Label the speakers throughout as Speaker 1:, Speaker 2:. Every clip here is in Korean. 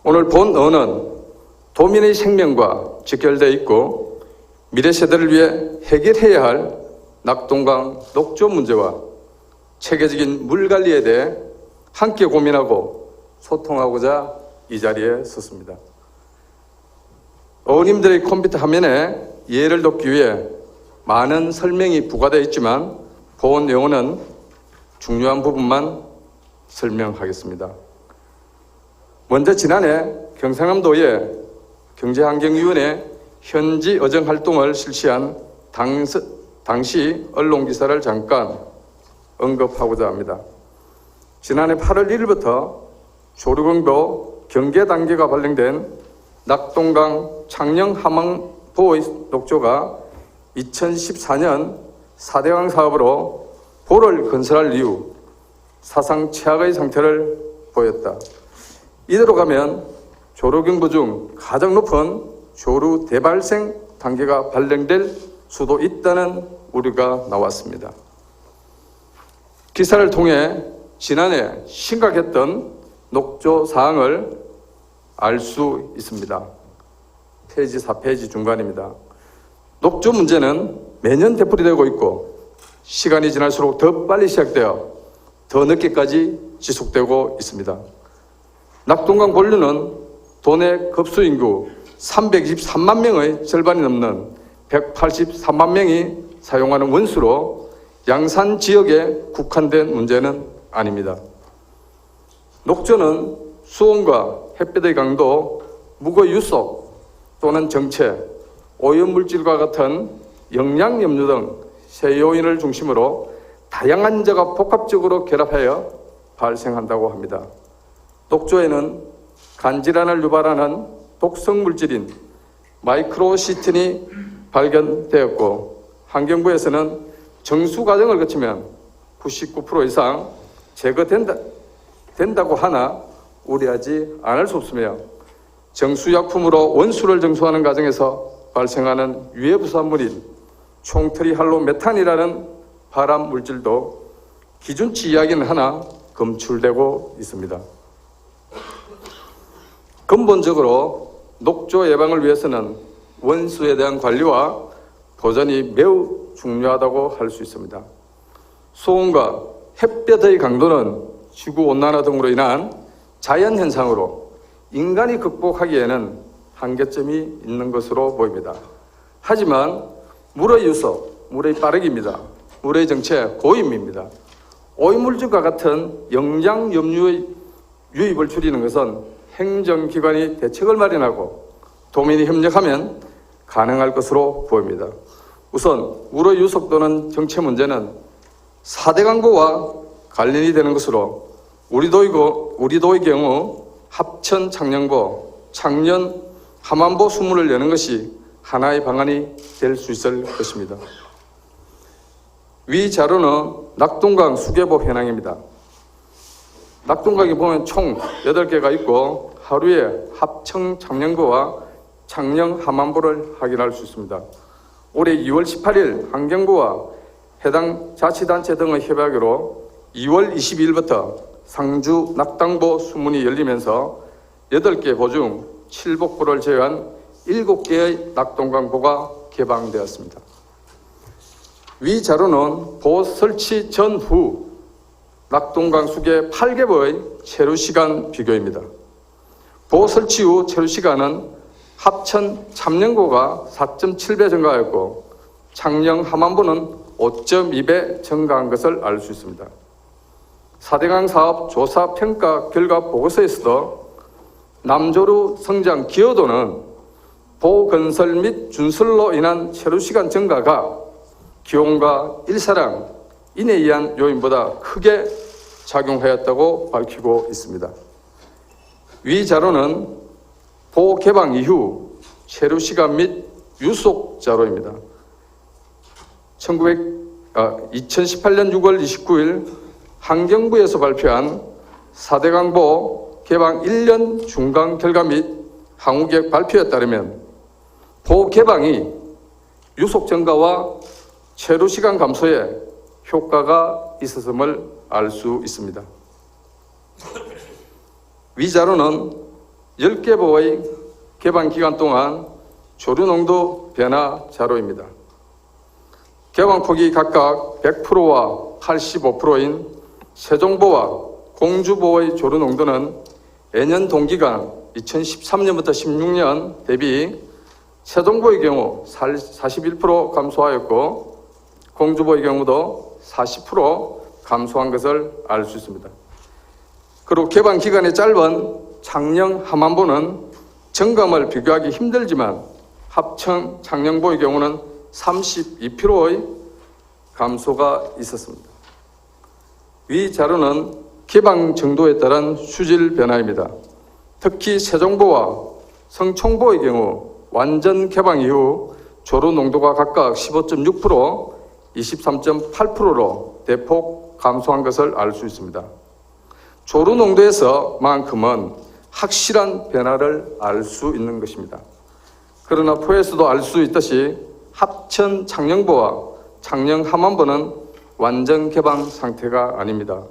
Speaker 1: 오늘 본 언은 도민의 생명과 직결되어 있고 미래 세대를 위해 해결해야 할 낙동강 녹조 문제와 체계적인 물 관리에 대해 함께 고민하고 소통하고자 이 자리에 섰습니다. 어머님들의 컴퓨터 화면에 이해를 돕기 위해 많은 설명이 부과되어 있지만 본 내용은 중요한 부분만 설명하겠습니다. 먼저 지난해 경상남도의 경제환경위원회 현지 어정 활동을 실시한 당시 언론기사를 잠깐 언급하고자 합니다. 지난해 8월 1일부터 조류경보 경계 단계가 발령된 낙동강 창녕 하망보의 녹조가 2014년 4대강 사업으로 보를 건설할 이후 사상 최악의 상태를 보였다. 이대로 가면 조류경보 중 가장 높은 조류 대발생 단계가 발령될 수도 있다는 우려가 나왔습니다. 기사를 통해 지난해 심각했던 녹조 사항을 알 수 있습니다. 페이지 4페이지 중간입니다. 녹조 문제는 매년 되풀이되고 있고 시간이 지날수록 더 빨리 시작되어 더 늦게까지 지속되고 있습니다. 낙동강 본류는 도내 급수 인구 323만 명의 절반이 넘는 183만 명이 사용하는 원수로 양산 지역에 국한된 문제는 아닙니다. 녹조는 수온과 햇볕의 강도, 묵의 유속 또는 정체, 오염물질과 같은 영양 염류 등 세 요인을 중심으로 다양한 문제가 복합적으로 결합하여 발생한다고 합니다. 녹조에는 간질환을 유발하는 독성 물질인 마이크로시틴이 발견되었고 환경부에서는 정수 과정을 거치면 99% 이상 제거된다고 하나 우려하지 않을 수 없으며 정수약품으로 원수를 정수하는 과정에서 발생하는 유해부산물인 총트리할로메탄이라는 발암 물질도 기준치 이하기는 하나 검출되고 있습니다. 근본적으로 녹조 예방을 위해서는 원수에 대한 관리와 보전이 매우 중요하다고 할 수 있습니다. 수온과 햇볕의 강도는 지구온난화 등으로 인한 자연현상으로 인간이 극복하기에는 한계점이 있는 것으로 보입니다. 하지만 물의 유속, 물의 빠르기입니다. 물의 정체, 고임입니다. 오염물질과 같은 영양 염류의 유입을 줄이는 것은 행정기관이 대책을 마련하고 도민이 협력하면 가능할 것으로 보입니다. 우선 물의 유속 또는 정체 문제는 4대 강보와 관련이 되는 것으로 우리도의 경우 합천 창녕보, 창녕 하만보 수문을 여는 것이 하나의 방안이 될 수 있을 것입니다. 위 자료는 낙동강 수계보 현황입니다. 낙동강에 보면 총 8개가 있고 하루에 합청 창녕보와 창녕 하만보를 확인할 수 있습니다. 올해 2월 18일 환경부와 해당 자치단체 등의 협약으로 2월 22일부터 상주 낙당보 수문이 열리면서 8개 보 중 칠복보를 제외한 7개의 낙동강보가 개방되었습니다. 위 자료는 보 설치 전후 낙동강 수계 8개보의 체류 시간 비교입니다. 보 설치 후 체류 시간은 합천 참녕보가 4.7배 증가하였고 창녕 하만보는 5.2배 증가한 것을 알 수 있습니다. 4대강 사업 조사 평가 결과 보고서에서도 남조류 성장 기여도는 보건설 및 준설로 인한 체류시간 증가가 기온과 일사량, 인에 의한 요인보다 크게 작용하였다고 밝히고 있습니다. 위 자료는 보 개방 이후 체류시간 및 유속 자료입니다. 2018년 6월 29일 환경부에서 발표한 4대강보 개방 1년 중간 결과 및 항우계획 발표에 따르면 보 개방이 유속 증가와 체류시간 감소에 효과가 있었음을 알 수 있습니다. 위 자료는 10개 보의 개방 기간 동안 조류 농도 변화 자료입니다. 개방폭이 각각 100%와 85%인 세종보와 공주보의 조류 농도는 예년 동기간 2013년부터 16년 대비 세종보의 경우 41% 감소하였고 공주보의 경우도 40% 감소한 것을 알 수 있습니다. 그리고 개방 기간이 짧은 창녕 함안보는 정감을 비교하기 힘들지만 합천 창녕보의 경우는 32%의 감소가 있었습니다. 위 자료는 개방 정도에 따른 수질 변화입니다. 특히 세종보와 성총보의 경우 완전 개방 이후 조류 농도가 각각 15.6%, 23.8%로 대폭 감소한 것을 알 수 있습니다. 조류 농도에서만큼은 확실한 변화를 알 수 있는 것입니다. 그러나 포에서도 알 수 있듯이 합천 창녕보와 창녕 함안보는 완전 개방 상태가 아닙니다.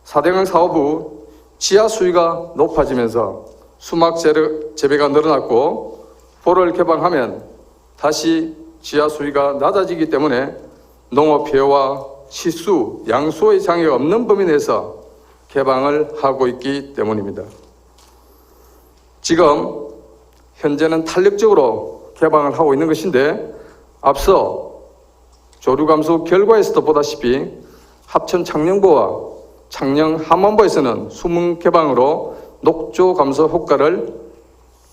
Speaker 1: 사대강 사업 후 지하 수위가 높아지면서 수막 재배가 늘어났고 보를 개방하면 다시 지하 수위가 낮아지기 때문에 농업 피해와 시수, 양수의 장애가 없는 범위 내에서 개방을 하고 있기 때문입니다. 지금 현재는 탄력적으로 개방을 하고 있는 것인데 앞서 조류 감소 결과에서도 보다시피 합천 창녕보와 창녕 함안보에서는 수문 개방으로 녹조 감소 효과를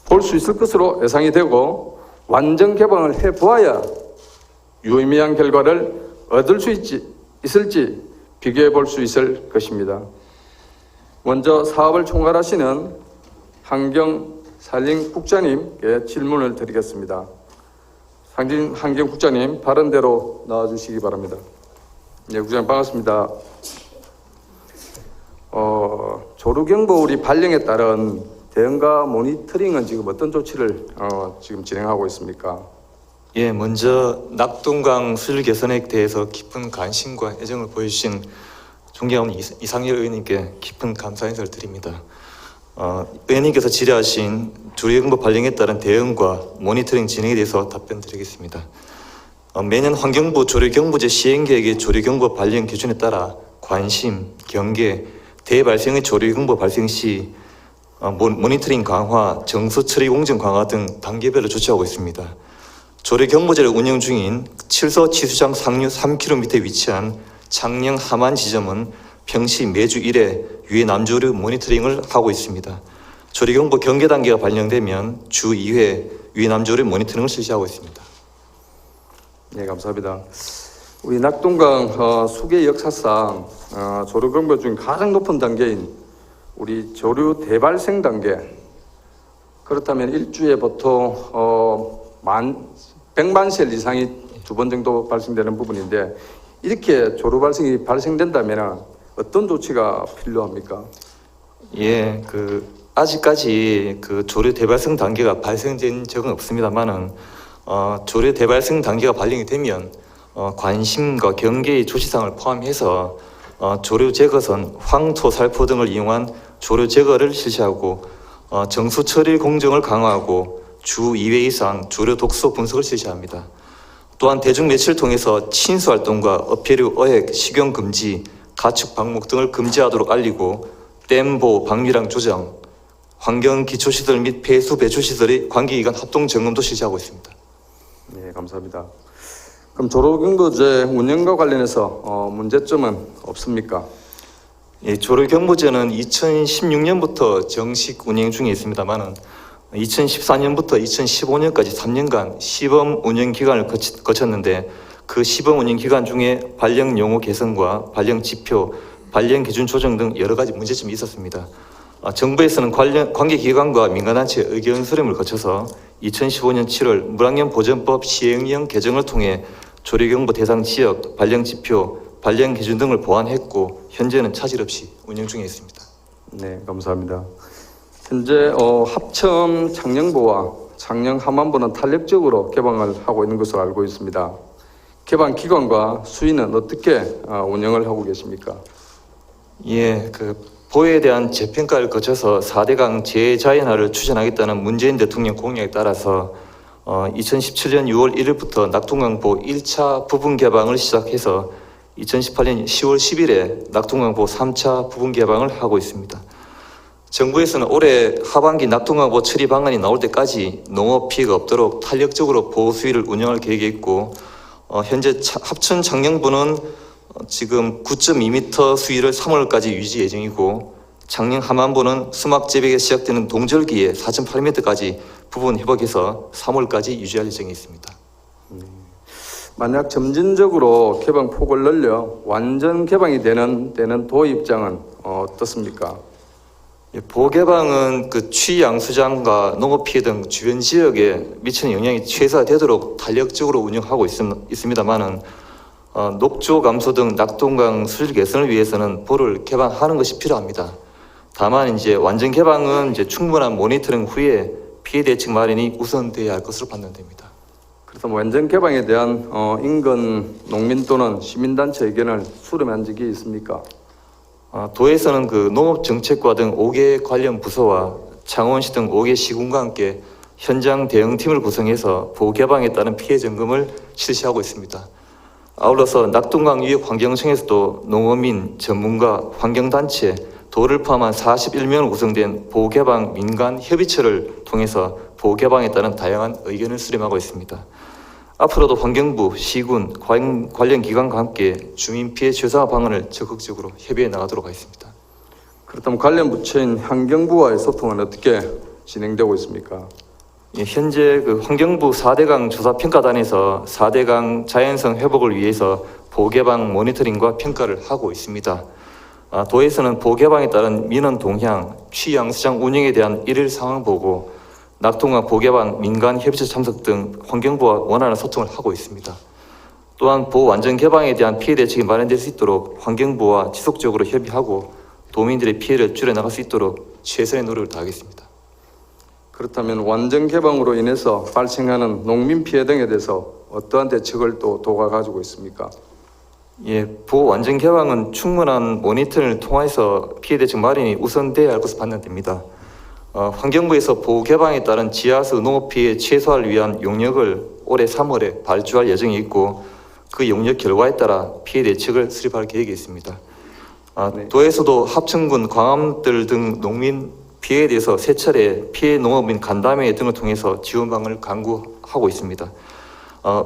Speaker 1: 볼 수 있을 것으로 예상이 되고 완전 개방을 해보아야 유의미한 결과를 얻을 수 있을지 비교해 볼 수 있을 것입니다. 먼저 사업을 총괄하시는 환경산림국장님께 질문을 드리겠습니다. 환경국장님, 발언대로 나와주시기 바랍니다. 네, 국장님 반갑습니다. 조류경보 우리 발령에 따른 대응과 모니터링은 지금 어떤 조치를 지금 진행하고 있습니까?
Speaker 2: 예, 먼저 낙동강 수질 개선에 대해서 깊은 관심과 애정을 보여주신 존경하는 이상열 의원님께 깊은 감사 인사를 드립니다. 의원님께서 질의하신 조류경보 발령에 따른 대응과 모니터링 진행에 대해서 답변드리겠습니다. 매년 환경부 조류경보제 시행계획의 조류경보 발령 기준에 따라 관심, 경계, 대발생의 조류경보 발생 시 모니터링 강화, 정수 처리 공정 강화 등 단계별로 조치하고 있습니다. 조류경보제를 운영 중인 칠서 치수장 상류 3km에 위치한 창녕 함안 지점은 평시 매주 1회 유해 남조류 모니터링을 하고 있습니다. 조류경보 경계 단계가 발령되면 주 2회 유해 남조류 모니터링을 실시하고 있습니다.
Speaker 1: 네, 감사합니다. 우리 낙동강 수계 역사상 조류경보 중 가장 높은 단계인 우리 조류 대발생 단계, 그렇다면 일주에 보통 100만 셀 이상이 2번 정도 발생되는 부분인데 이렇게 조류 발생이 발생된다면 어떤 조치가 필요합니까?
Speaker 2: 예, 아직까지 조류 대발생 단계가 발생된 적은 없습니다만은 조류 대발생 단계가 발령이 되면 관심과 경계의 조치사항을 포함해서 조류 제거선, 황토, 살포 등을 이용한 조류 제거를 실시하고 정수 처리 공정을 강화하고 주 2회 이상 조류 독소 분석을 실시합니다. 또한 대중 매체를 통해서 친수 활동과 어패류, 어획, 식용 금지, 가축 방목 등을 금지하도록 알리고 댐보, 방류량 조정, 환경 기초시설 및 폐수 배출시설의 관계기관 합동 점검도 실시하고 있습니다.
Speaker 1: 네, 감사합니다. 그럼 조류경보제 운영과 관련해서 문제점은 없습니까?
Speaker 2: 예, 조류경보제는 2016년부터 정식 운영 중에 있습니다만은 2014년부터 2015년까지 3년간 시범 운영 기간을 거쳤는데 그 시범 운영 기간 중에 발령 용어 개선과 발령 지표, 발령 기준 조정 등 여러 가지 문제점이 있었습니다. 정부에서는 관계기관과 민간단체 의견 수렴을 거쳐서 2015년 7월 물환경보전법 시행령 개정을 통해 조류경보 대상 지역, 발령 지표, 발령 기준 등을 보완했고 현재는 차질 없이 운영 중에 있습니다.
Speaker 1: 네, 감사합니다. 현재 합천 창녕보와 창녕 함안보는 탄력적으로 개방을 하고 있는 것으로 알고 있습니다. 개방 기간과 수위는 어떻게 운영을 하고 계십니까?
Speaker 2: 예, 보호에 대한 재평가를 거쳐서 4대강 재자연화를 추진하겠다는 문재인 대통령 공약에 따라서 2017년 6월 1일부터 낙동강보 1차 부분 개방을 시작해서 2018년 10월 10일에 낙동강보 3차 부분 개방을 하고 있습니다. 정부에서는 올해 하반기 낙동강보 처리 방안이 나올 때까지 농업 피해가 없도록 탄력적으로 보호 수위를 운영할 계획이 있고 현재 합천 창녕부는 지금 9.2m 수위를 3월까지 유지 예정이고 창녕 함안부는 수막 재배가 시작되는 동절기에 4.8m까지 부분 회복해서 3월까지 유지할 예정이 있습니다.
Speaker 1: 만약 점진적으로 개방 폭을 늘려 완전 개방이 되는 때는 도 입장은 어떻습니까?
Speaker 2: 보호 개방은 그 취양수장과 농업 피해 등 주변 지역에 미치는 영향이 최소화되도록 탄력적으로 운영하고 있습니다만은 녹조 감소 등 낙동강 수질 개선을 위해서는 보를 개방하는 것이 필요합니다. 다만 이제 완전 개방은 이제 충분한 모니터링 후에 피해 대책 마련이 우선돼야 할 것으로 판단됩니다.
Speaker 1: 그래서 완전 개방에 대한 인근 농민 또는 시민단체 의견을 수렴한 적이 있습니까?
Speaker 2: 도에서는 그 농업정책과 등 5개 관련 부서와 창원시 등 5개 시군과 함께 현장 대응팀을 구성해서 보호 개방에 따른 피해 점검을 실시하고 있습니다. 아울러서 낙동강 유역 환경청에서도 농어민, 전문가, 환경단체, 도를 포함한 41명으로 구성된 보호 개방 민간 협의체를 통해서 보호 개방에 따른 다양한 의견을 수렴하고 있습니다. 앞으로도 환경부, 시군, 관련 기관과 함께 주민 피해 최소화 방안을 적극적으로 협의해 나가도록 하겠습니다.
Speaker 1: 그렇다면 관련 부처인 환경부와의 소통은 어떻게 진행되고 있습니까?
Speaker 2: 현재 그 환경부 4대강 조사평가단에서 4대강 자연성 회복을 위해서 보호 개방 모니터링과 평가를 하고 있습니다. 도에서는 보호 개방에 따른 민원 동향, 취양수장 운영에 대한 일일 상황 보고, 낙동강 보호 개방 민간 협의체 참석 등 환경부와 원활한 소통을 하고 있습니다. 또한 보호 완전 개방에 대한 피해 대책이 마련될 수 있도록 환경부와 지속적으로 협의하고 도민들의 피해를 줄여나갈 수 있도록 최선의 노력을 다하겠습니다.
Speaker 1: 그렇다면 완전 개방으로 인해서 발생하는 농민 피해 등에 대해서 어떠한 대책을 또 도가 가지고 있습니까?
Speaker 2: 보호 완전 개방은 충분한 모니터링을 통해서 피해 대책 마련이 우선돼야 할 것으로 판단됩니다. 환경부에서 보호 개방에 따른 지하수 농업 피해 최소화를 위한 용역을 올해 3월에 발주할 예정이 있고 그 용역 결과에 따라 피해 대책을 수립할 계획이 있습니다. 도에서도 합천군, 광암들 등 농민 피해에 대해서 세 차례 피해 농업인 간담회 등을 통해서 지원 방안을 강구하고 있습니다.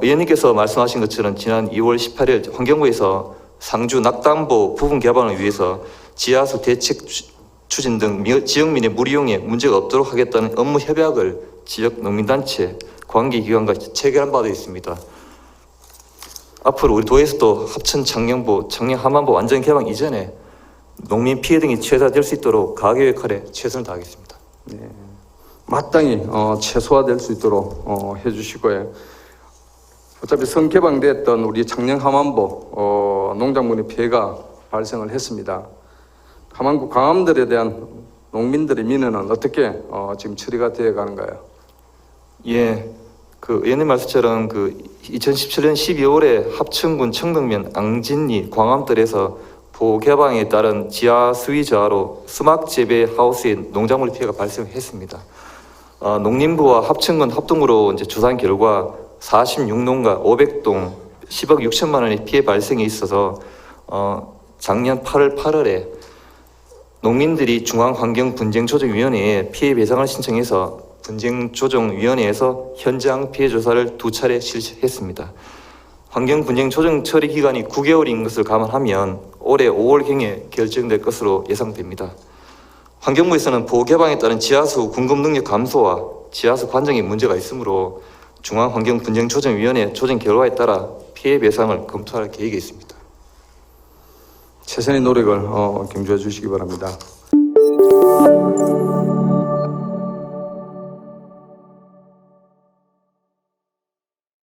Speaker 2: 의원님께서 말씀하신 것처럼 지난 2월 18일 환경부에서 상주 낙담보 부분 개방을 위해서 지하수 대책 추진 등 지역민의 물 이용에 문제가 없도록 하겠다는 업무 협약을 지역 농민단체, 관계기관과 체결한 바도 있습니다. 앞으로 우리 도에서도 합천 창녕보, 창녕 함안보 완전 개방 이전에 농민 피해 등이 최소화될 수 있도록 가계 역할에 최선을 다하겠습니다.
Speaker 1: 네, 마땅히 최소화될 수 있도록 해주시고요. 어차피 성개방됐던 우리 창녕 함안보 농작물의 피해가 발생을 했습니다. 함안구 광암들에 대한 농민들의 민원은 어떻게 지금 처리가 되어 가는가요?
Speaker 2: 그 의원님 말씀처럼 그 2017년 12월에 합천군 청덕면 앙진리 광암들에서 보호 개방에 따른 지하 수위 저하로 수막 재배 하우스의 농작물 피해가 발생했습니다. 농림부와 합천군 합동으로 이제 조사한 결과 46농가 500동 10억 6천만 원의 피해 발생이 있어서 작년 8월 8월에 농민들이 중앙환경분쟁조정위원회에 피해 배상을 신청해서 분쟁조정위원회에서 현장 피해 조사를 2차례 실시했습니다. 환경분쟁조정 처리 기간이 9개월인 것을 감안하면 올해 5월경에 결정될 것으로 예상됩니다. 환경부에서는 보호 개방에 따른 지하수 공급 능력 감소와 지하수 관정에 문제가 있으므로 중앙환경분쟁조정위원회 조정 결과에 따라 피해 배상을 검토할 계획이 있습니다.
Speaker 1: 최선의 노력을 경주해 주시기 바랍니다.